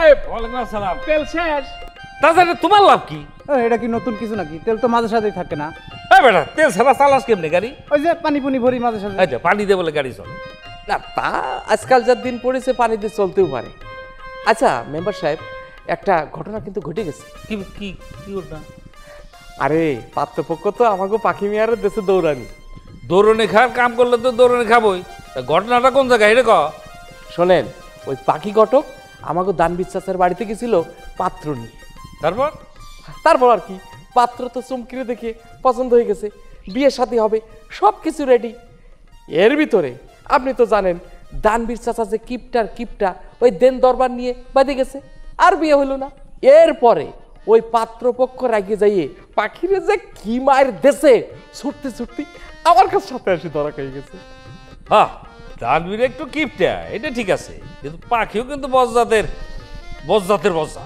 সাহেব। ওয়ালাইকুম আসসালাম। তেল শেষ। তাছাড়া তোমার লাভ কি? এটা কি নতুন কিছু নাকি? তেল তো মাঝে সাথেই থাকে না। হ্যাঁ বেটা, তেল ছাড়া চালাস কেমনে গাড়ি? ওই যে পানি পুনি ভরি মাঝে সাথে। এই যে পানি দিয়ে বলে গাড়ি চলে না, তা আজকাল যার দিন পড়েছে পানিতে চলতেও পারে। আচ্ছা মেম্বার সাহেব, একটা ঘটনা কিন্তু ঘটে গেছে। কি কি কি ওটা? আরে পাত্রপক্ষ তো আমাকে পাখি মেয়ারের দেশে দৌড়ানি। দৌড়নে খাওয়ার কাম করলে তো দৌড়নে খাবোই। তা ঘটনাটা কোন জায়গায় এটা ক? শোনেন, ওই পাখি ঘটক আমাকে দানবীর চাচার বাড়িতে গেছিল পাত্র নিয়ে। তারপর তারপর আর কি, পাত্র তো চমকিরে দেখে পছন্দ হয়ে গেছে, বিয়ে শাদী হবে, সব কিছু রেডি। এর ভিতরে আপনি তো জানেন দানবীর চাচা যে কিপটা ওই দেন দরবার নিয়ে বাঁধে গেছে, আর বিয়ে হলো না। এরপরে ওই পাত্রপক্ষ রাগে যাইয়ে পাখিরে যে কি মায়ের দেশে ছুটতে ছুটতে আমার কাছে সাথে আসি ধরা খেয়ে গেছে। হ্যাঁ, দানবীর একটু কিপটা, এটা ঠিক আছে, কিন্তু পাখিও কিন্তু বজ্জাতের বজ্জা